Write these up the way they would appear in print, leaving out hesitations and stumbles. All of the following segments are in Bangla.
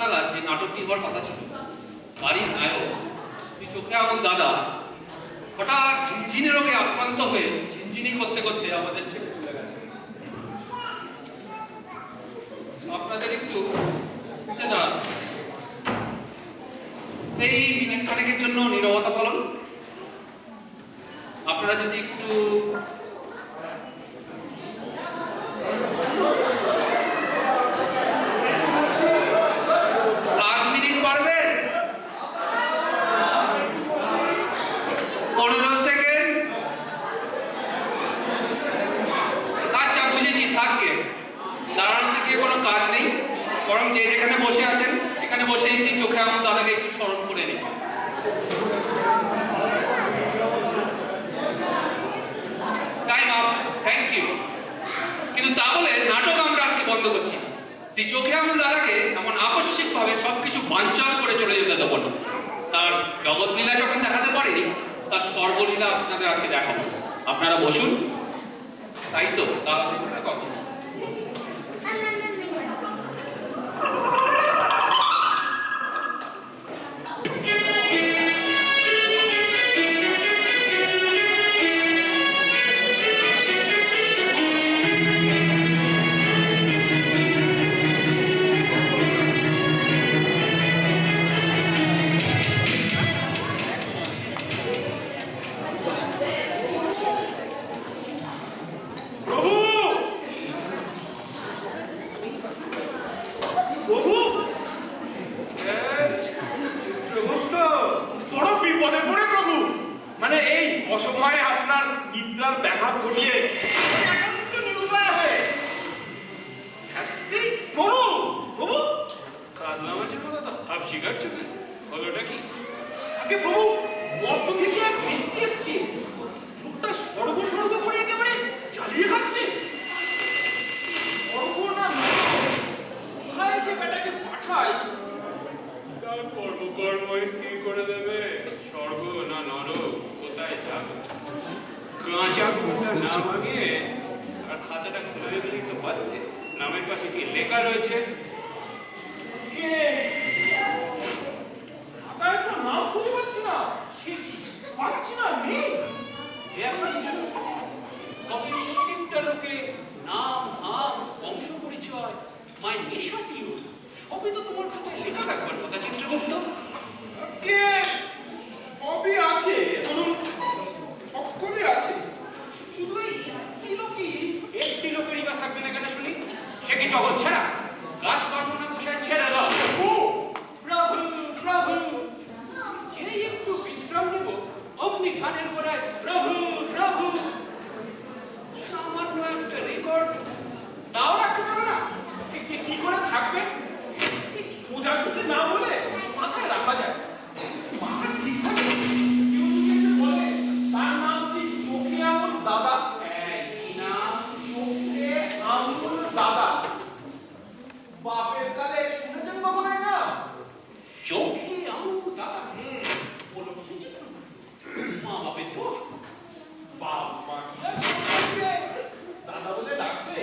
নাগাদ যে নাটকটি হওয়ার কথা ছিল, বাড়ির নায়ক শ্রী চোখে আঙুল দাদা হঠাৎ ঝিনঝিনে রোগে আক্রান্ত হয়ে ঝিনঝিনি করতে করতে আমাদের ছেড়ে চলে গেছে। আপনাদের একটু দাঁড়ান, এই মিনিট খানেকের জন্য নীরবতা পালন। আপনারা যদি একটু বরং যে যেখানে বসে আছেন সেখানে বসেই চোখে আঙুল দাদাকে একটু স্মরণ করে নিন। Time up, thank you. কিন্তু তা বলে নাটক আমরা আজকে বন্ধ করছি। শ্রী চোখে আঙুল দাদাকে এমন আকস্মিকভাবে সবকিছু বানচাল করে চলে যেতে দেবো না। তার জগৎলীলা যখন দেখাতে পারেনি, তার সর্বলীলা আপনাদের আজকে দেখাবো। আপনারা বসুন। তাই তো দাদা দেখুন না কখন অসময়ে আপনার বিদ্যার ব্যাঘাত ঘটিয়ে নিরুপায় হয়ে প্রভু প্রভু কাঁদলাম আছে কথা ভাব স্বীকার চোখে হলোটা কি? আগে প্রভু মর্ত থেকে এক ব্যক্তি এসছে, লোকটা সর্বস্বর্গ করে একেবারে চালিয়ে খাচ্ছে। স্বর্গ না কোথায় যে বেটাকে পাঠায় তার কর্ম স্থির করে দেবে। স্বর্গ না নরক কোথায় যাবে? কাঁচা ঘুমটা না ভাঙিয়ে আর খাতাটা খুলে দিলেই তো পারতে। নামের পাশে কি লেখা রয়েছে? খাতায় তো নাম খুঁজে পাচ্ছি না, পাচ্ছি না, নেই। প্রত্যেকটা লোকে নাম নাম বংশ পরিচয় মাই নেশা প্রিয় সবই তো তোমার খাতায় লেখা থাকবার কথা। চিত্রগুপ্ত সবই আছে, ধরুন সবই আছে, শুধু একটি লোকেরই বা থাকবে না কেন শুনি? সে কি জগৎ ছেড়া? গাছ কর্ম না বসায় ছেড়ে দাও। প্রভু প্রভু যেই একটু বিশ্রাম নেব অমনি গানের গোড়ায় প্রভু প্রভু। সামান্য একটা রেকর্ড তাও রাখতে পারো না? কি করে থাকবে? সোজাসুজি না বলে মাথায় রাখা যায়। মাথা ঠিক থাকে, কেউ যদি বলে তার নাম শ্রী চোখে আঙুল দাদা, এই নাম চোখে আঙুল দাদা। বাপের কালে শুনেছেন কখনোই না? চোখে আঙুল দাদা বলো কি মা বাপের তো বাবা দাদা বলে ডাকবে।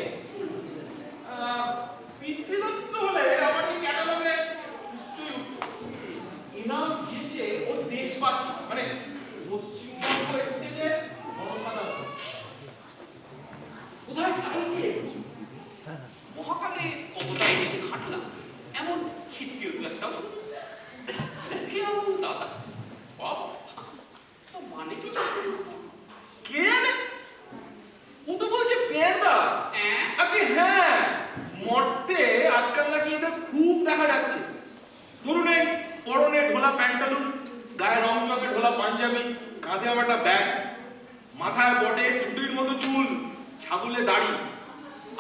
পিতৃদত্ত হলে আমার এই ক্যাটালগে নিশ্চয়ই ইনাম দিয়েছে ওর দেশবাসী, মানে পশ্চিমবঙ্গ স্টেটের জনসাধারণ। কোথায় তাই দিয়ে মহাকালে কতটাই দেখে খাটলাম, এমন ছিটকে উঠল একটা চোখে আঙুল দাদা। বাবা তো মানে কি? কে জানে? ও তো বলছে পেয়ারদা। হ্যাঁ, মর্তে আজকাল নাকি এদের খুব দেখা যাচ্ছে। ধরুন এই পরনে ঢোলা প্যান্টালুন, গায়ে রং চকে ঢোলা পাঞ্জাবি, কাঁধে আবার একটা ব্যাগ, মাথায় বটে ছুটির মতো চুল, ছাগলে দাড়ি,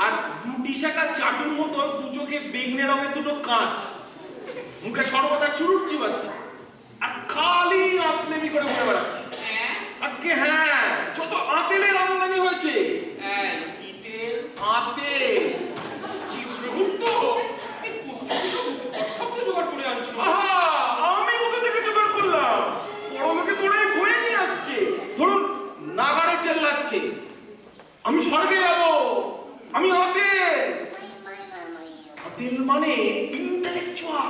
আর রুটি শাকা চাটুর মতো দু চোখে বেগনে রঙের দুটো কাঁচ, মুখে সর্বদা চুরুট চিবাচ্ছে, আর খালি আতলেমি করে ঘুরে বেড়াচ্ছে। আজকে হ্যাঁ, যত আতেলের আমদানি হয়েছে। চিত্রগুপ্ত শব্দ জোগাড় করে আনছো। আমি কোথা থেকে জোগাড় করলাম? বড় লোকে তোরে বয়ে নিয়ে আসছে। ধরুন নাগাড়ে চেল্লাচ্ছে, আমি স্বর্গে যাবো, আমি আতেল। আতেল মানে ইন্টেলেকচুয়াল।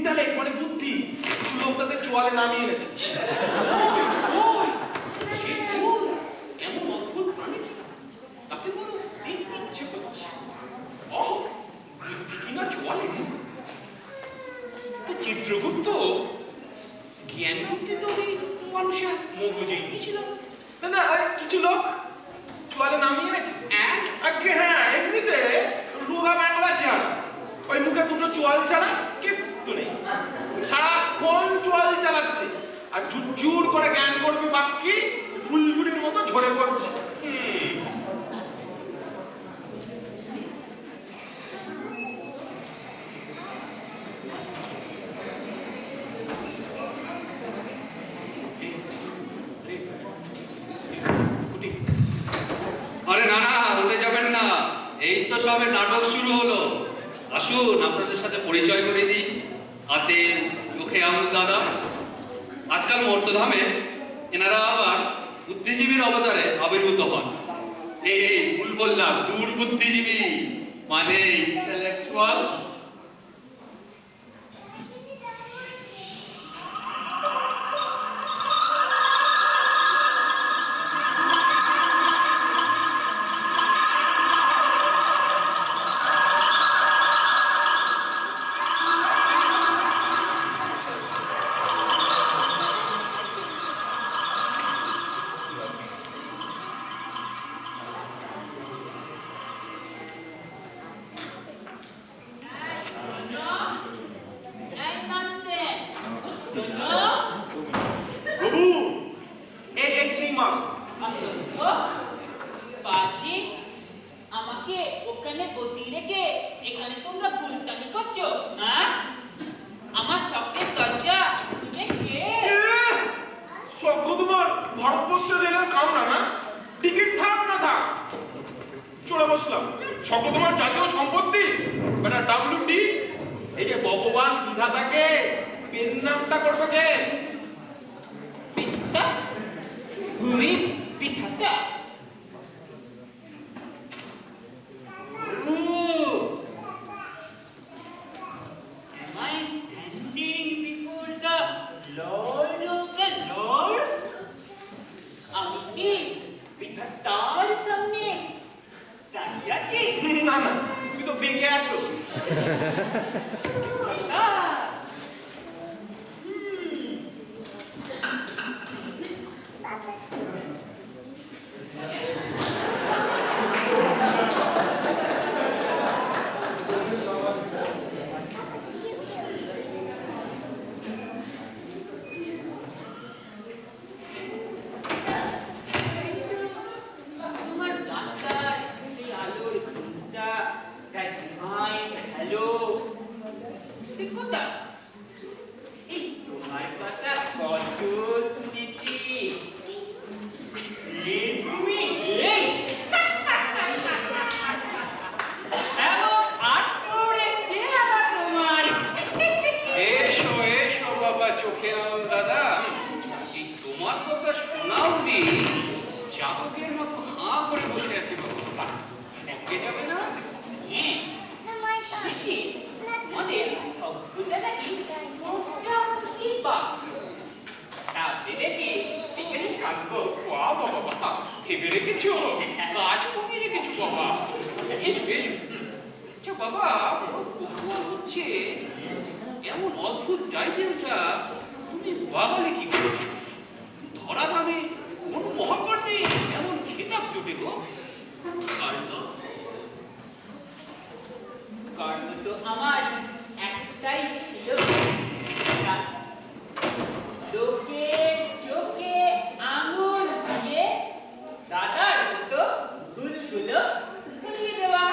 ইন্টালেক্ট মানে বুদ্ধি লোকটাকে চোয়ালে নামিয়ে এনেছে। ওই, সে ওই, এমন অদ্ভুত প্রাণী ছিল। তাকে বলো দেখতে ইচ্ছে করছে। ওহ, বুদ্ধি কিনা চলে। তো চিত্রগুপ্ত জ্ঞান বুদ্ধি তো ওই মানুষের মগজেই দিয়েছিল। না না ওই কিছু লোক চোয়ালে নামিয়ে এনেছে। আগে হ্যাঁ এমনিতে রোগা বাংলা চাল ওই মুখে দুটো চোয়াল চালা কিচ্ছু নেই, সারাক্ষণ চোয়াল চালাচ্ছে আর জুর করে জ্ঞান করবে বাক্যে ফুলগুড়ির মতো ঝরে পড়ছে। আরে না না, উঠে যাবেন না, এই তো সবে নাটক শুরু হলো। আসুন আপনাদের সাথে পরিচয় করে দিই। হাতে চোখে আঙুল দাদা। আজকাল মর্তধামে এনারা আবার বুদ্ধিজীবীর অবতারে আবির্ভূত হন। এই ভুল বললাম, দূর বুদ্ধিজীবী মানে ইন্টেলেকচুয়াল। বাবু এই সেই মা বাজি আমাকে ওখানে বসিয়ে রেখে এখানে তোমরা গুলতানি করছো, হ্যাঁ? আমার শখের দরজা তুমি কে? সভ্য তোমার ভারতবর্ষের রেলের কামরা না, টিকিট থাক না থাক চলে বসলাম। সভ্য তোমার জাতীয় সম্পত্তি বেটা ডাব্লিউটি। এই যে ভগবান বিধাতাকে পেন নামটা করবে কে? পিতা হুই পিঠাটা Am I standing before the Lord of the Lord? আমি কি পিঠাটার সামনে দাঁড়িয়ে আছি? না না তুমি তো বেঁকে আছো। তোমার ডাক্তার সেই আলোর ঘুমটা that divine hello ঠিক কথা এই তোমার কথা কত শুনেছি রে তুমি এই এমন আটরে চেহারা তোমার এসো এসো বাবা চোখে আঙুল দাদা। এই তোমার কথা শোনাও নি, চাবুকের মতো হাঁ করে বসে আছে বাবা। একে যাবে না? হ্যাঁ দেখি আমাদের সভ্যতা নাকি মোটামুটি বাস তা দেখি এখানে থাকবো বাবা বাবা ভেবে রেখেছো, কাজ কমিয়ে রেখেছো বাবা। এসো এসো। আচ্ছা বাবা, কৌতূহল হচ্ছে এমন অদ্ভুত টাইটেলটা তুমি বাগালে কি করে? ধরা দামে কোন মহাকর্ণে এমন খেতাব জোটে গো? কর্ম তো আমার একটাই ছিল লোকে চোখে আঙুল দিয়ে দাদার মতো ভুলগুলো ধরিয়ে দেওয়া।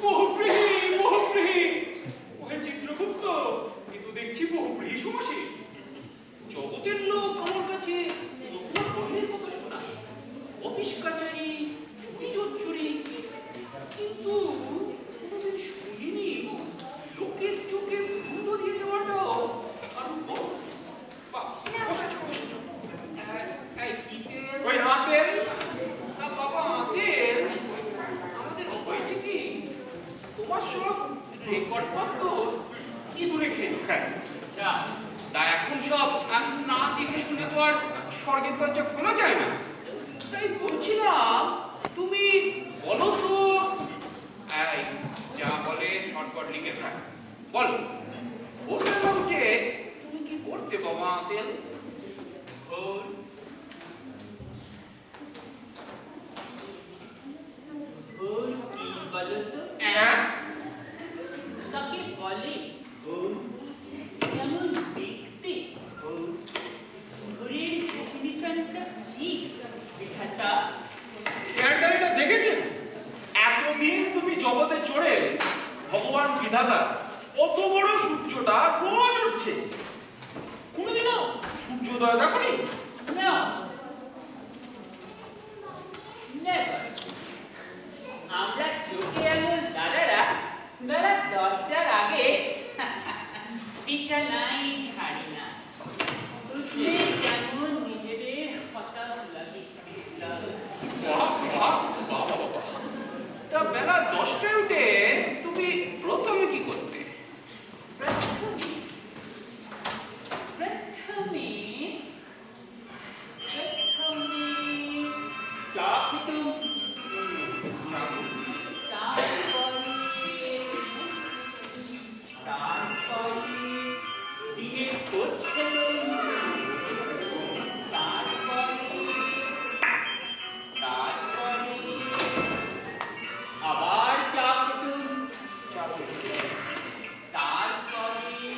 বহুপ্রীহি বহুপ্রীহি ওকে চিত্রগুপ্ত কিন্তু দেখছি বহুপ্রীহি সমাসী। জগতের লোক আমার কাছে নতুন কর্মের কথা শোনায়, অফিস কাচারি চুরি চুরি, কিন্তু কোনোদিন শুনিনি লোকের চোখে ভুল ধরিয়ে দেওয়াটাও আরো বড়। বাহ, এই কি তেল? ওই হাতের না বাবা, তেল আমাদের হয়েছে কি তোমার সব রেকর্ড পত্র ইঁদুরে খেয়ে খায়। আচ্ছা, তা এখন সব না দেখে শুনে তো আর স্বর্গের দরজা খোলা যায় না। তাই বলছিলাম, তুমি বলো তো, এই যা বলে শর্টকাট লিখে থাক, বলো ভোরবেলা উঠে তুমি কি করতে বাবা আঙ্কেল? ভোর ভোর কি বলো তো? হ্যাঁ, তাকে বলে ভোর। যেমন দেখতে ভোর। ভোরের ডেফিনিশনটা কি বিধাতা? এটা দেখেছেন? এতদিন তুমি জগতে চড়ে ভগবান বিধাতা অত বড় সূর্যটা রোজ উঠছে, কোনোদিনও সূর্যোদয় দেখনি? No. Never. আমরা চোখে আঙুল দাদারা বেলা 10টার আগে বিছানায় ঝাড়ি না। উঠলে যেমন নিজেদের হতাশ লাগে। বাহ, বাহ, বাহ, বাহ, বাহ। তা বেলা 10টায় উঠে তুমি প্রথমে কি করতে? প্রথমে প্রথমে প্রথমে চা খেতুম। তারপরে দিনের খোঁজ খেতুম। তারপরে আবার চা খেতুম। তারপরে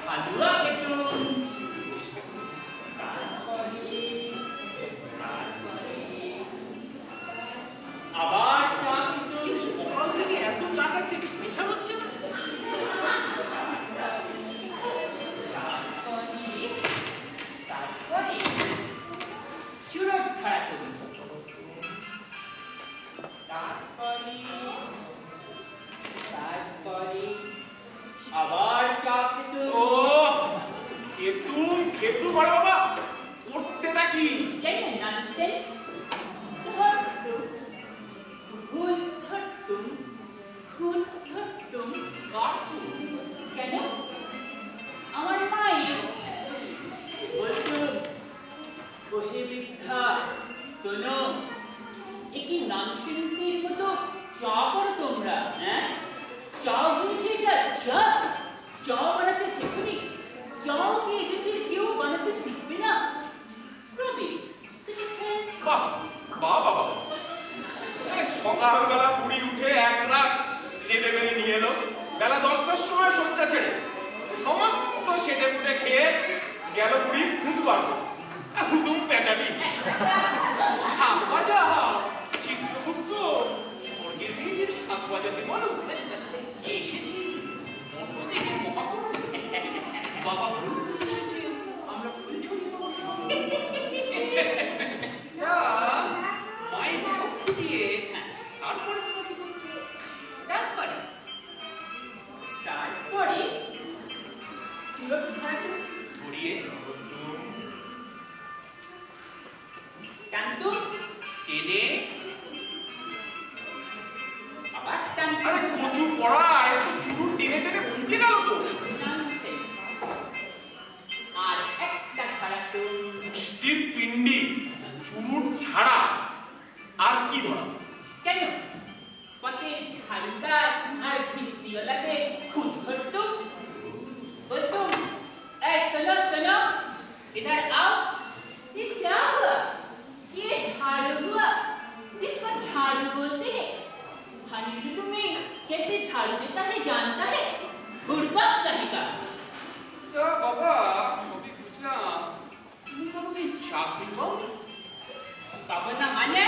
হালুয়া খেতুম। তারপরে আবার চা খেতুম। সকাল থেকে এত চা খাচ্ছে, পেশা হচ্ছে না? তারপরে চুরট খাড়া করি। তারপরে আবার চা খেতুম। ও খেতু বড় বাবা, করতে নাকি? কেন nonsense? ধরতুম, ভুল ধরতুম, খুন ধরতুম, কাটতুম। কেন? আমার মায়ের বলতুম, ওহে বৃদ্ধা, শোনো, এ কি ননসেন্সের মতো চা করো তোমরা, হ্যাঁ? চা হয়েছে এটা চা? চা বানাতে শেখনি? চাও কি এদেশের কেউ বানাতে শিখবে না? রবি, তুমি খেয়ে বাহ বাহ বাবা, সকালবেলা পুরী উঠে এক রাস রেঁধে বেড়ে নিয়ে এলো, বেলা 10টার সময় শয্যা ছেড়ে সমস্ত সেটে পুটে খেয়ে গেল পুরী খুঁজু বাড়বো, হুতুম পেঁচাবি। শাক ভাজা, চিত্রগুপ্ত স্বর্গের মেয়েদের শাক বাজাতে বলো, এসেছি অন্য দেখে মহাকরণ। বাবা ফুল এসেছে, আমরা ফুল ছড়িয়ে দেবো। তা, মায়ের চোখ ফুটিয়ে তারপরে তোমরা কি করতে? তারপরে তারপরে চুরট ভাজো, ঘুরিয়ে টানতুম, টেনে আবার টানতুম। আরে কচু পড়া, এত চুরুট টেনে টেনে ফুটে গেল তো। Nonsense. আর একটা খাড়াতুম। মিষ্টির পিন্ডি, চুরুট ছাড়া আর কি ধরা? কেন? পথে ঝাড়ুদার আর ভিস্তিওয়ালাকে খুন ধরতুম। বলতুম, "ऐ सुनो सुनो, इधर आओ। ये क्या हुआ? ये झाड़ू हुआ। इसको झाड़ू बोलते हैं। हनीलू में कैसे झाड़ू देता है जानता है? बुड़बक कहेगा। তা বাবা সবই বুঝলাম, তুমি কোনোদিন চাকরি পাওনি? পাবো না মানে?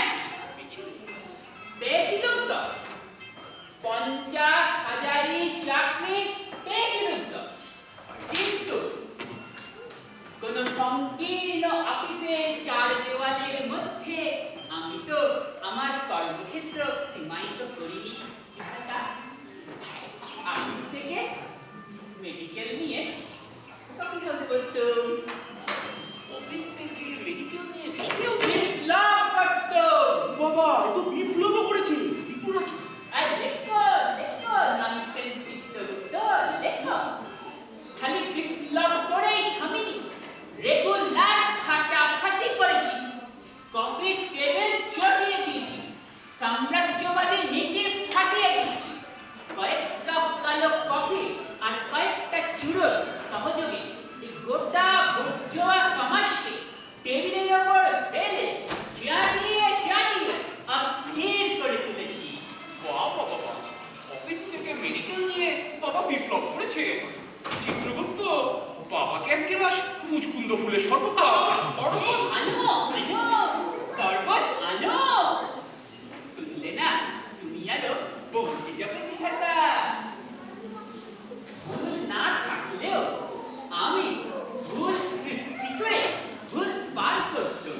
পেয়েছিলুম তো। 50,000 চাকরি পেয়েছিলুম তো। কিন্তু কোন সংকীর্ণ অফিসে 4 দেওয়ালের মধ্যে আমি তো আমার কর্মক্ষেত্র সীমায়িত করিনি। অফিস থেকে মেডিকেল নিয়ে কফি খেতে বসতুম। অফিস থেকে মেডিকেল নিয়ে বিপ্লব করতুম। বাবা, এ তো বিপ্লব করেছি। বিপুল আর দেখো দেখো ননসেন্স বিপ্লব বিপ্লব করেছে। চিত্রগুপ্ত বাবাকে এক গ্লাস মুচকুন্দ ফুলের শরবত দাও। শরবত? আনো আনো শরবত আনো। বুঝলে না, তুমি আরো বসে যাবে খাতা। ভুল না থাকলেও আমি ভুল সৃষ্টি করে ভুল বার করতাম।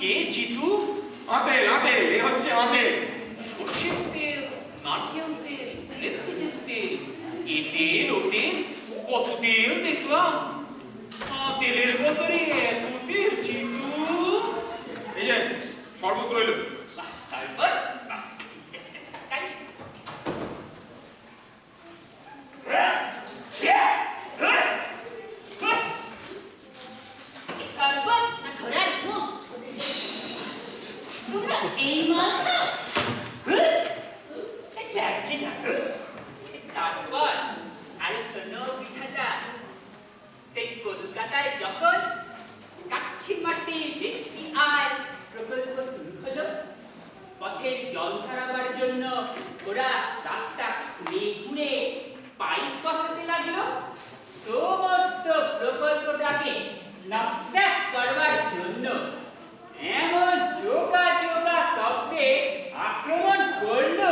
কে জিতু? আপেল আপেল, এ হচ্ছে আপেল। সর্ষের তেল, নারকেল তেল, রেপসিডের তেল, এ তেল ও তেল, কত তেল দেখলাম। তেলের বদলে এত তেল জিতু। এই যে শরবত রইল। বাহ, শরবত? বাহ, তাই। শরবত না ঘোড়ার মুখ? তোমরা এই মাল খাও? যাকে ডাকো। তারপর আরে শোনো বিধাতা, সেই কলকাতায় যখন কাচ্চিমাটি ব্যক্তি আয় প্রকল্প শুরু হলো, পথের জল সারাবার জন্য ওরা রাস্তা ঘুরে ঘুরে পাইপ বসাতে লাগলো। সমস্ত প্রকল্পটাকে নষ্ট করবার জন্য এমন জোকা জোকা শব্দে আক্রমণ করলো,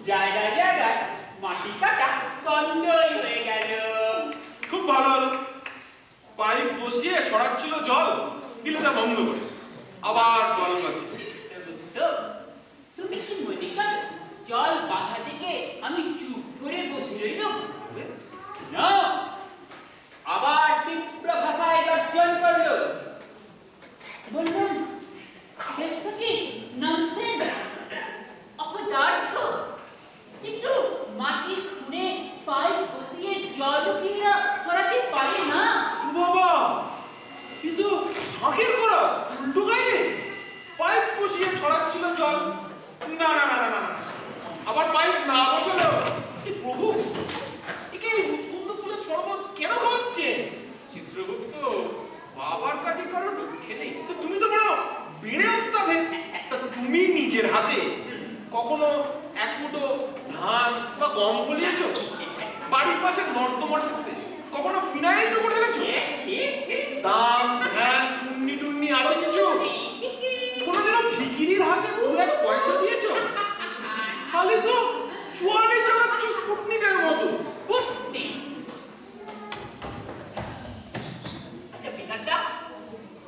জায়গায় জায়গায় মাটি কাটা বন্ধই হয়ে গেল। খুব ভালো হলো। পাইপ বসিয়ে ছড়াচ্ছিল জল, বিলটা বন্ধ করে আবার জল লাগে। তো তুমি কি মনে করো জল বাধা থেকে আমি চুপ করে বসে রইলাম? না, আবার তীব্র ভাষায় গর্জন করলো। বললাম, চেষ্টা কি ননসেন্স, অপদার্থ। কিন্তু মাটি খুঁড়ে পাইপ বসিয়ে জল কি সরাতে পারে না? বাবা, কিন্তু ফাঁকের করা উল্টো গাইলে পাইপ বসিয়ে ছড়াচ্ছিল জল। না না না না না না, আবার পাইপ না বসালো। এই প্রভু, একে মুচকুন্দ ফুলের শরবত কেন খাওয়াচ্ছে? চিত্রগুপ্ত, বাবার কাছে কারো দুঃখে নেই। তো তুমি তো বড় বেড়ে আসতে। তা তুমি নিজের হাতে কখনো এক মুঠো ধান বা গম বলিয়েছো? বাড়ির পাশে নর্দমাটাতে কখনো ফিনাইল ডুবো ঢেলেছো? দাম ধ্যান টুন্নি টুন্নি আছে কিছু? কোনোদিনও ভিখিরির হাতে দু এক পয়সা দিয়েছো? খালি তো চুয়ানি চালাচ্ছ স্পুটনিকের মতো। বুদ্ধি। আচ্ছা বিধাতা,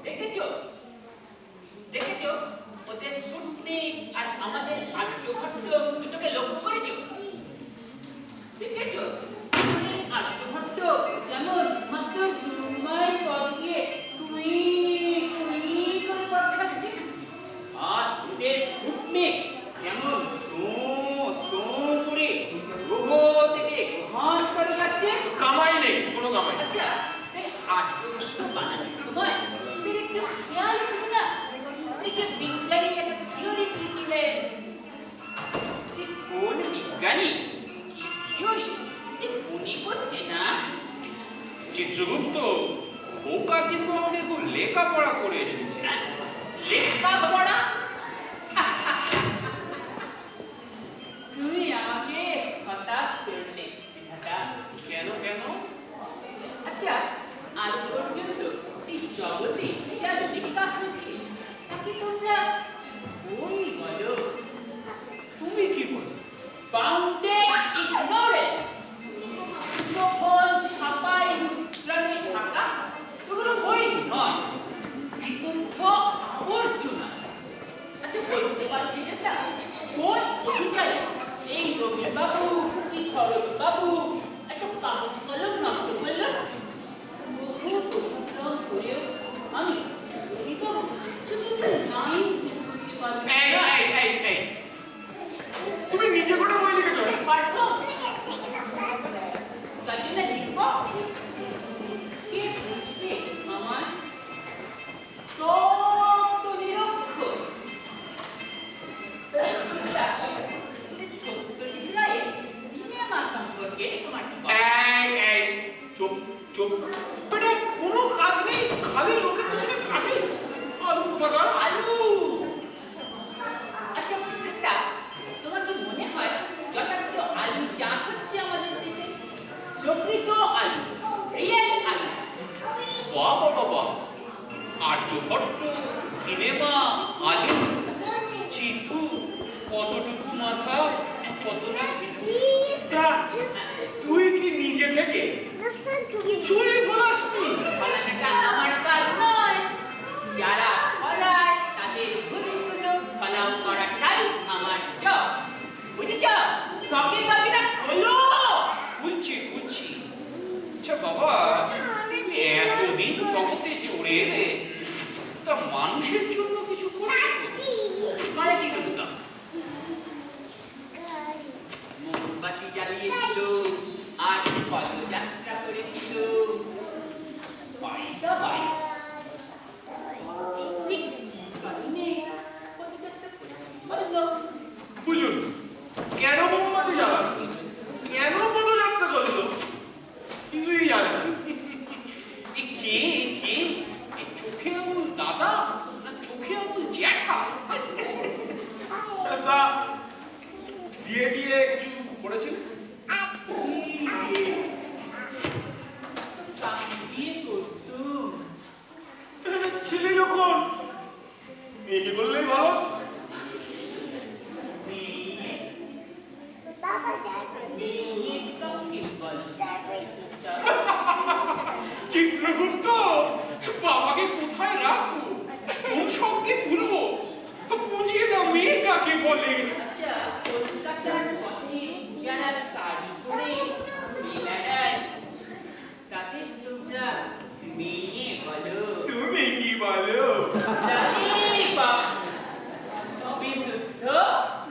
দেখেছো দেখেছো ওদের সুটনি আর আমাদের আর্যভট্ট দুটোকে লক্ষ্য করেছো? দেখেছো আমাদের আর্যভট্ট যেমন মাত্র 2 মাইল পথ দিয়ে টুই টুই করে পথ খাচ্ছে, আর ওদের সুটনি যেমন সো সো করে গ্রহ থেকে ঘন করে যাচ্ছে। কামাই নেই, কোনো কামাই নেই। আচ্ছা, এই আর্যভট্ট বানানোর সময় তুমি একটু খেয়াল করো না, সেই যে বিজ্ঞানী একটা থিওরি দিয়েছিলেন, সে কোন বিজ্ঞানী কি থিওরি সে মনে করছে না? চিত্রগুপ্ত, বোকা কিন্তু আমাকে খুব লেখাপড়া করে এসেছে। হ্যাঁ? লেখাপড়া? তুমি আমাকে হতাশ করলে বিধাতা। কেন কেন? আচ্ছা, আজ পর্যন্ত এই জগতে যা লেখা হয়েছে তাকে তোমরা বই বলো? তুমি কি বলো? বাউন্ডেড ইগনোরেন্স, সফল ছাপাই মুদ্রণে থাকা এগুলো বই নয়, বিশুদ্ধ আবর্জনা। আচ্ছা বলতে পারবি এটা কোন অধিকারী এই রবি বাবু কি শরৎ বাবু এত কাগজ কলম নষ্ট করলো? বহু পরিশ্রম করেও আমি রবি বাবু শুধু লাইন শেষ করতে পারবো না। এই, তুমি নিজে করে বই লিখেছো? পারবো? তার জন্য লিখবো? কে বুঝবে আমার সব তো নিরক্ষর। সত্যজিৎ রায়ের সিনেমা সম্পর্কে তোমার কি বলার? এই, চুপ চুপ। বেটা, কোনো কাজ নেই, খালি লোকের পিছনে কাটে। আলু কোথাকার? আলু। আচ্ছা, একটা তোমার কি মনে হয় যথার্থ কতটুকু মাথা, কতটুকু তা তুই কি নিজে থেকে কিছুই বলাসনি? ফলানোটা আমার কাজ নয়। যারা ফলায় তাদের ভুলগুলো ফলাও করাটাই আমার জব। বুঝেছ? সবই বাকিটা হলো। বুঝছি। আচ্ছা বাবা, তুমি এতদিন জগতে চড়ে এলে, তা মানুষের জন্য কিছু করেছো? মানে কি করতাম? মোমবাতি জ্বালিয়েছিল আর পদযাত্রা করেছিল। বাড়িটা বাড়ি ঠিক কারণে পদযাত্রা করেছিল। বুঝুন, কেন মোমবাতি জ্বালানো, কেন পদযাত্রা করলো কিছুই জানে না। কে এই চোখে আঙুল দাদা না চোখে আঙুল জ্যাঠা? তা বিয়ে কিছু করেছিল? বিয়ে করতুম। ছেলে যখন মেয়েকে বললেই ভালো। চিত্রগুপ্ত, বাবাকে কোথায় রাখবো, কোন সঙ্গে তুলবো, বুঝিয়ে দাও মেয়ে কাকে বলে। আচ্ছা, কলকাতার পথে যারা শাড়ি পরে মেলা দেয়, তাদের তোমরা মেয়ে বলো। তুমি কি বলো? ললিপপ, বিশুদ্ধ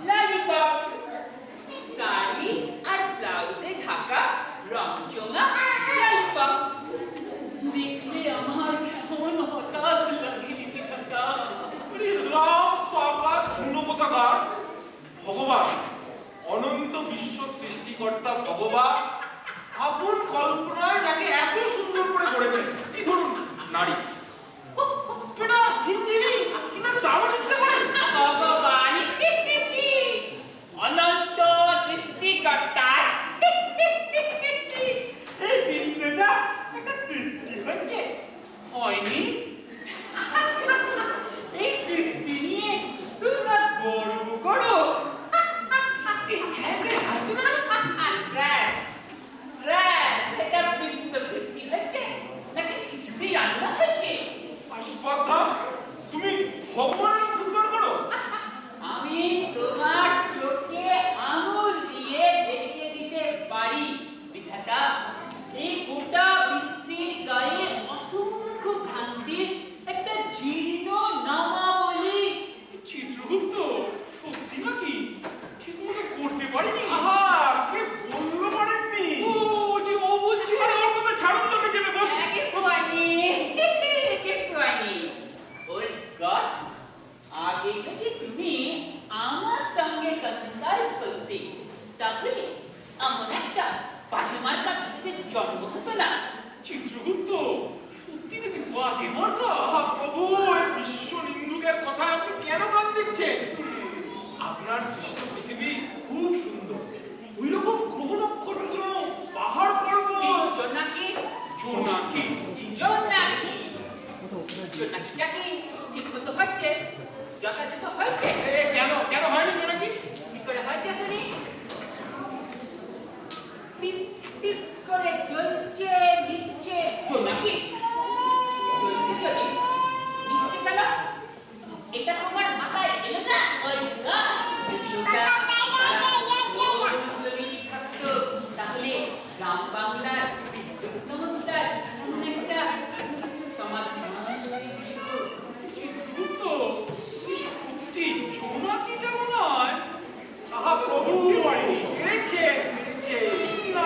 ললিপপ, শাড়ি আর ব্লাউজে ঢাকা রংচঙা ললিপপ। দেখলে আমার কেমন হতাশ লাগে দিদিটা। রাম বাবা চুনো কোথাকার। ভগবান, অনন্ত বিশ্ব সৃষ্টিকর্তা ভগবান আপন কল্পনায় যাকে এত সুন্দর করে করেছেন, এই ধরুন নারী, এটা ঝিনঝিনি কিনা দারুণ দিতে পারেন। ভগবান অনন্ত সৃষ্টিকর্তা এই বিশ্বটা একটা সৃষ্টি হচ্ছে হয়নি? এই সৃষ্টি নিয়ে তোমরা গর্ব করো। এটা বিশ্ব সৃষ্টি হচ্ছে নাকি খিচুড়ি রান্না হচ্ছে? আস্পর্ধা, তুমি ভগবানের সুন্দর করো। আমি তোমার চোখে আঙুল দিয়ে দেখিয়ে দিতে পারি বিধাতা, এই গোটা বিশ্বের গায়ে অসংখ্য ভ্রান্তির একটা জীর্ণ নামাবলী। চিত্রগুপ্ত, সত্যি নাকি? ঠিক মতো করতে পারিনি। আহা, কে বললো পারেননি? ও বলছে। আরে ওর কথা ছাড়ুন তো, বেঁচে বস। কিছু হয়নি, কিছু হয়নি। ওর গড, আগে যদি তুমি আমার সঙ্গে কনসাল্ট করতে, তাহলে এমন একটা বাজে মার্কা বিশ্বের জন্ম হতো না। চিত্রগুপ্ত, সত্যি নাকি বাজে মার্কা? আহা প্রভু, এই বিশ্ব নিন্দুকের কথা আপনি কেন কান দিচ্ছেন? আপনার সৃষ্ট পৃথিবী খুব সুন্দর, ওই রকম গ্রহ নক্ষত্র, পাহাড় পর্বত। কিন্তু জোনাকি, জোনাকি? জোনাকিটা কি ঠিক মতো হচ্ছে, যথাযথ হচ্ছে? কেন হয়নি জোনাকি? কি করে হচ্ছে শুনি? টিপ টিপ করে জ্বলছে নিচ্ছে জোনাকি। জ্বলছে যদি নিচ্ছে কেন? এটা তোমার মাথায় এলো না? ওই না, যদি ওটা জ্বলেই থাকতো, তাহলে গ্রাম বাংলার বিদ্যুৎ সমস্যার অনেকটা সমাধান হয়ে যেত। চিত্রগুপ্ত, সত্যি জোনাকিটা মনে হয়। আহা প্রভু, পেরেছে। না,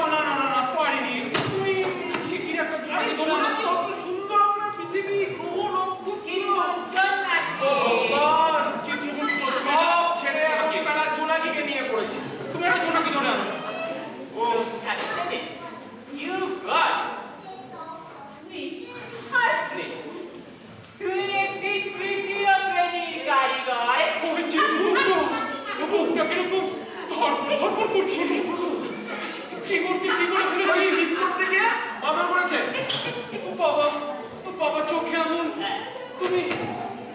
পারিনি। তুমি শিগগির একটা আরে জোনাকি ধরে আনো। জোনাকি অত সুন্দর আপনার পৃথিবী, গ্রহ নক্ষত্র। ভগবান, চিত্রগুপ্ত, সব ছেড়ে এখন তারা জোনাকিকে নিয়ে পড়েছে। তুমি একটা জোনাকি ধরে আনো। ও You got me heartless. তুই একটি তৃতীয় শ্রেণীর কারিগর। ওই চিত্রগুপ্ত, বুকটা কিরকম ধরপড় করছে। কি করে ফেলেছি? শীত করতে গিয়ে বাদর করেছে। বাবা চোখে আঙুল।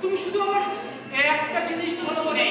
তুমি শুধু আমার একটা জিনিস ভালোবাসো।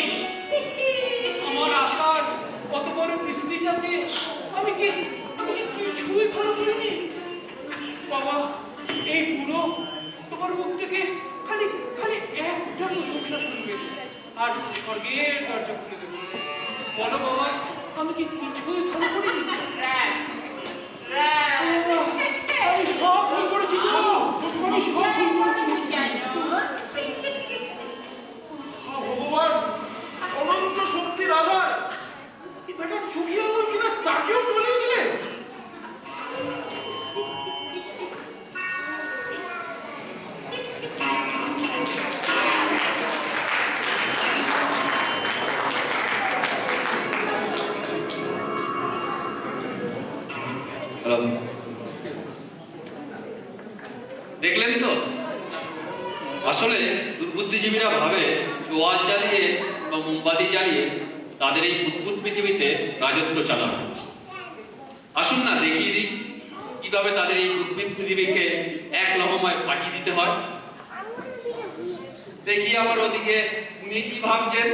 হ্যালো, দেখলেন তো? আসলে দুর্বুদ্ধিজীবীরা ভাবে জোয়ার জ্বালিয়ে বা মোমবাতি জ্বালিয়ে তাদের এই উদ্ভুত পৃথিবীতে রাজত্ব চালানো। আসুন না দেখিয়ে দিই কিভাবে তাদের এই উদ্ভিদ পৃথিবীকে এক লহমায় ফাটিয়ে দিতে হয়। দেখি আবার ওদিকে উনি কি ভাবছেন।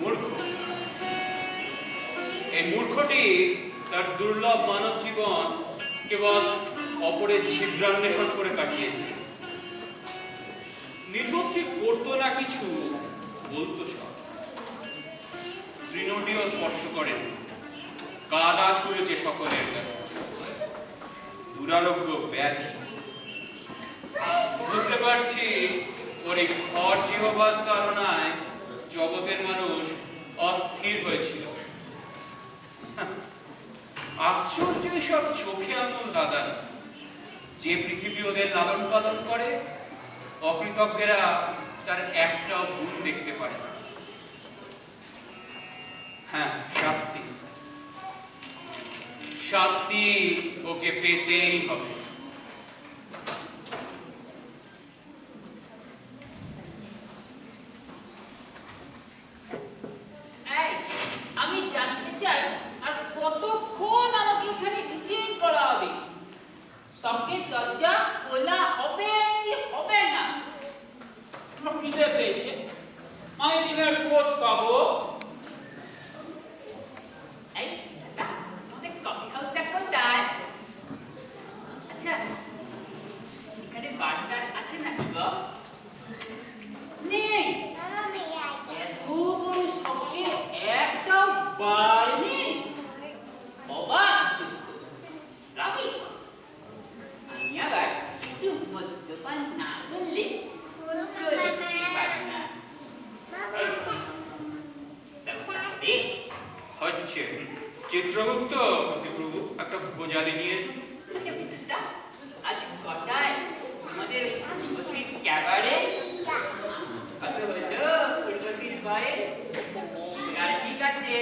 মূর্খ, এই মূর্খটি তার দুর্লভ মানব জীবন কেবল অপরের ছিদ্রান্বেষণ করে কাটিয়েছে। নির্বুদ্ধি করতো না কিছু, বলতো সব। তৃণটিও স্পর্শ করে, কাদা ছুঁড়েছে সকলের কাছে। দুরারোগ্য ব্যাধি। বুঝতে পারছি ওর এই ঘর জিহ্বার তাড়নায় জগতের মানুষ অস্থির হয়েছিল। আশ্চর্য এসব চোখে আঙুল দাদা, যে পৃথিবী ওদের লালন পালন করে, অকৃতজ্ঞেরা তার একটাও গুণ দেখতে পারে না। হ্যাঁ, শাস্তি শাস্তি ওকে পেতেই হবে। এই, আমি জানতে চাই আর কতক্ষণ আমাকে এখানে ডিটেইন করা হবে? সবকে দরজা খোলা হবে কি হবে না? আমার খিদে পেয়েছে, আমি ডিমের পোচ পাবো। এই দাদা, আমাদের কফি হাউসটা কোথায়? আচ্ছা, এখানে বারটার আছে নাকি গো? নেই। এত বড় শখে একটাও বার নেই। অবাক রাবিশ। আমি আবার একটু মদ্যপান না করলে চলতে পারি না। তবে হচ্ছে চিত্রগুপ্ত প্রভু একটা গোজালি নিয়ে এসো। আচ্ছা বিদ্যুৎটা, আজ কটায় আমাদের উর্বশীর ক্যাবারে? কত হলো উর্বশীর বয়স? আর ঠিক আছে,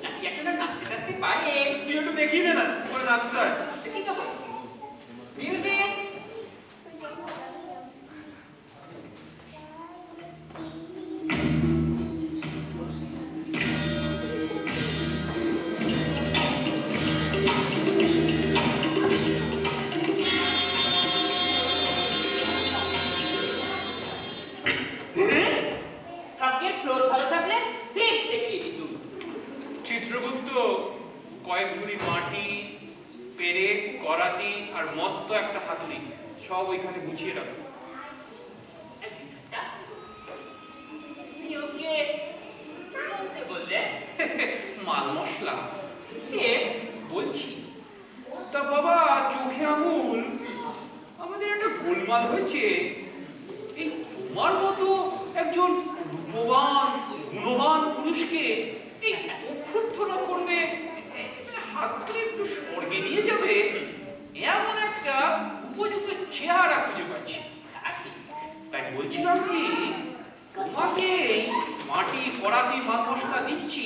নাকি একটা নাচতে টাচতে পারে? তুই একটু দেখিয়ে দে না করে নাচতে হয়। কি তো মিউজিক। সবকে ফ্লোর ভালো থাকলে ঠিক দেখিয়ে দিত। চিত্রগুপ্ত কয়েক ঝুড়ি মাটি, পেরেক, করাতি আর মস্ত একটা হাতুড়ি সব ওইখানে গুছিয়ে রাখো। তুমি ওকে বলতে বললে? মাল মশলা সে বলছি। তা বাবা, চোখে আঙুল, আমাদের একটা গোলমাল হয়েছে। এই তোমার মতো একজন রূপবান গুণবান পুরুষকে এই অভ্যর্থনা করবে, হাত ধরে একটু স্বর্গে নিয়ে যাবে, এমন একটা উপযুক্ত চেহারা খুঁজে পাচ্ছি। তাই বলছিলাম কি, তোমাকে এই মাটি করাতি মাল মশলা দিচ্ছি,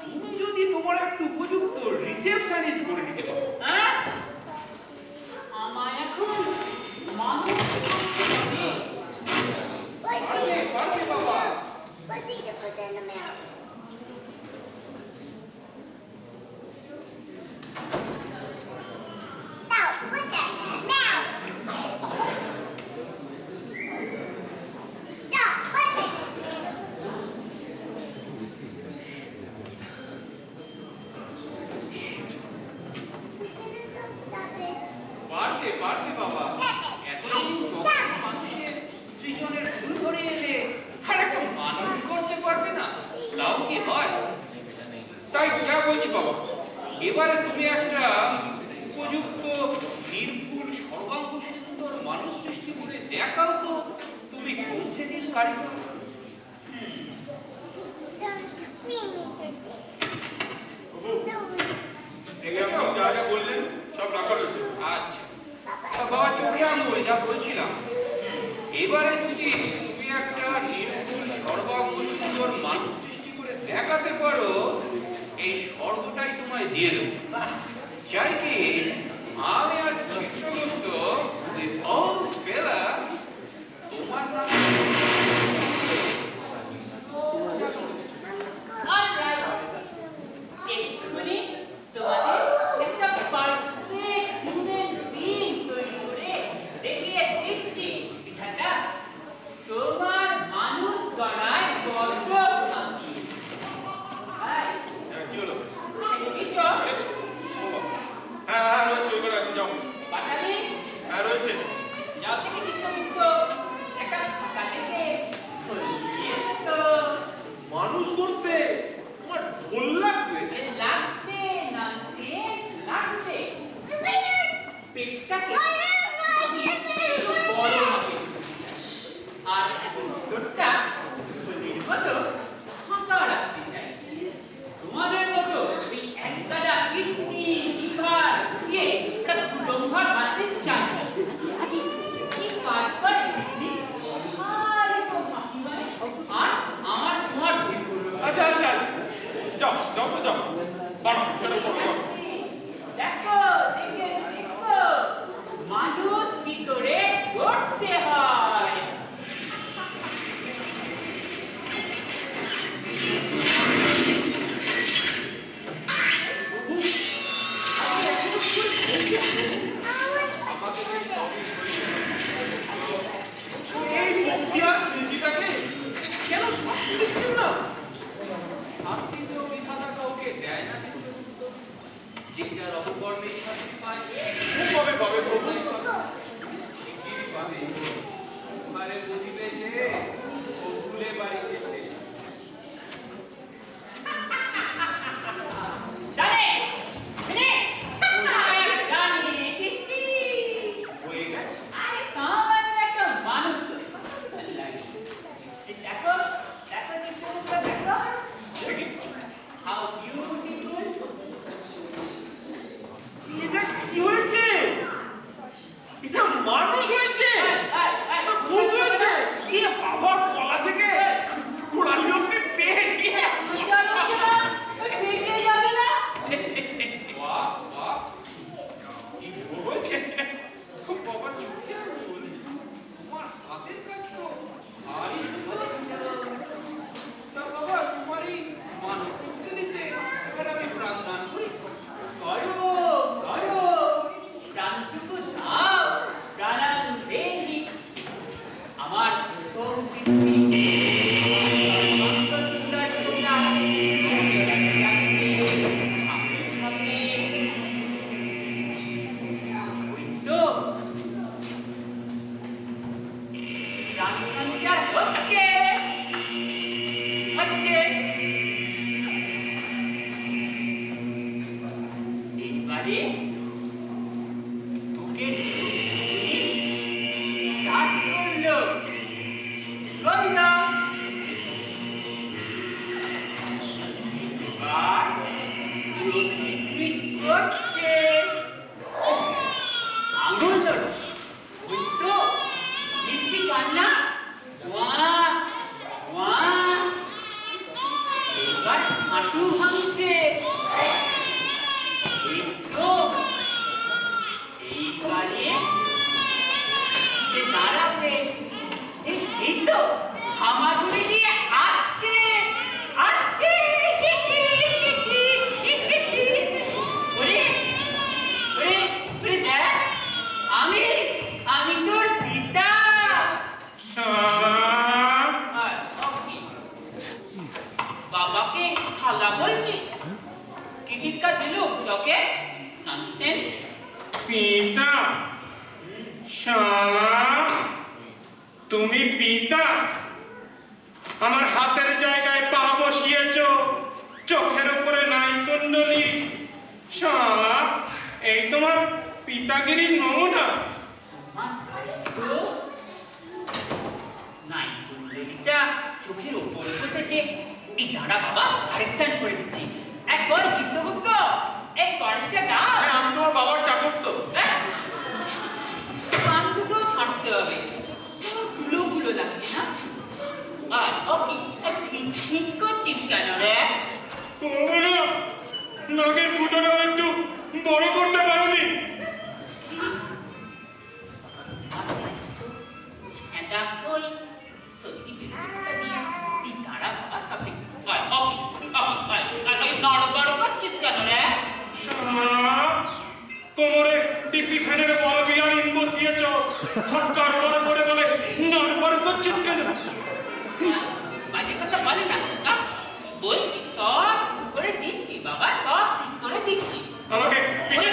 তুমি যদি তোমার একটু উপযুক্ত রিসেপশনিস্ট করে নিতে পারো। হ্যাঁ? আমায় এখন মানুষ নেই। পারবে, পারবে বাবা। পারবে, পারবে বাবা। এতদিন যখন মানুষের সৃজনের ভুল ধরে এলে আর একটা মানুষ করতে পারবে না, তাও কি হয়? তাই যা বলছি বাবা, এবারে তুমি একটা উপযুক্ত নির্ভুল সর্বাঙ্গ সুন্দর মানুষ সৃষ্টি করে দেখাও তো তুমি কোন শ্রেণীর কারিগর। যা যা বললেন সব রাখা রয়েছে। আচ্ছা, তা বাবা চোখে আঙুল যা বলছিলাম, এবারে যদি তুমি একটা নির্ভুল সুন্দর মানুষ সৃষ্টি করে দেখাতে পারো, এই স্বর্গটাই তোমায় দিয়ে দেবো। চাই কি আমি আর চিত্রগুপ্ত বেলা তোমার নামে অলরাইট, এক্ষুনি তোমাদের একটা পারফেক্ট হিউম্যান বিং তৈরি করে দেখিয়ে দিচ্ছি। বিধাতা তোমার মানুষ গড়ায় গর্ব ভাঙি। ভাই, কি হলো? এই তো হ্যাঁ রয়েছে, ওই করে যাও। পাটালি, হ্যাঁ রয়েছে। যাও থেকে চিত্রগুপ্ত একটা ফাঁকা থেকে ছড়িয়ে তো মানুষ করতে আমার ঢোল লাগবে। লাগবে না লাগবে পেটটাকে আমি একটু বড় হবে আর দুধটা ফুলের মতো ফাঁকা রাখতে চাই। তোমাদের মতো ওই একগাদা কিডনি লিভার দিয়ে একটা কুটুম্বার বানাতে চাই না। কি কাজ করে আর তো মাসি মানে আর আমার তোমার ঠিক করলো। আচ্ছা আচ্ছা যাও যাও তো যাও, বাড়ো চলো চলো যাও। দেখো দেখো মানুষ কি করে করতে হয়। এই বক্তিয়ার খিলজিটাকে কেন শাস্তি দিচ্ছেন না? শাস্তি তো বিধাতা কাউকে দেয় না চিত্রগুপ্ত, যে যার অপকর্মেই শাস্তি পায়। কবে কবে প্রভু? শিগগিরই পাবে। ঘরে বুঝিবে যে ও ভুলে বাড়ি যেতে। জানে ফিনিশ জানি হয়ে গেছে। আরে সামান্য একটা মানুষ তো লাগে। দেখো দেখো চিত্রগুপ্ত দেখো দেখি হাউ বিউটিফুল। এটা কি হয়েছে? এটা মানুষ হয়েছে, ভূত হয়েছে। কি বাবা, গলা থেকে গোড়ালি অব্দি পেট। বাহ বাহ, কি হয়েছে? বাবা চুপকে আঙুল। তোমার হাতের কাজ তো ভারী সুন্দর। তা বাবা, তোমার এই মানব উদ্যোগীতে এবার আমি প্রাণদান করি। আমার প্রথম সৃষ্টি সুন্দর সংসার হচ্ছে হচ্ছে এবারে তোকে স্টার্ট করলো করলো এবার ট্রিটমেন্ট করছে আঙুল ধরো ওই তো মিষ্টি কান্না ওয়া ওয়া এবার হাঁটু ভাঙছে এই তো এইবারে সে দাঁড়াবে এই তো হামাগুড়ি দিয়ে আসছে আসছে ওরে ওরে ওরে দেখ আমি আমি তোর পিতা আর সবকি বাবাকে শালা বলছিস কি চিৎকার দিল তোকে ননসেন্স পিতা? শালা, তুমি পিতা? আমার হাতের জায়গায় পা বসিয়েছ, চোখের উপরে নাই কুণ্ডলী। শালা, এই তোমার পিতাগিরির নমুনা? নাই কুণ্ডলীটা চোখের ওপর বসেছে। এই দাঁড়া বাবা, কারেকশন করে দিচ্ছি। একবার চিত্তগুপ্ত এই কড়াইটা দাও। আমি তোমার বাবার চাকর তো। কান দুটো ছাড়তে হবে, গুলো গুলো লাগছে না। আর ওকে সরকার বলে নড়বড় করছিস কেন? বাজে কথা বলে না খোকা। বলছি সব ঠিক করে দিচ্ছি বাবা, সব ঠিক করে দিচ্ছি। আমাকে কিসের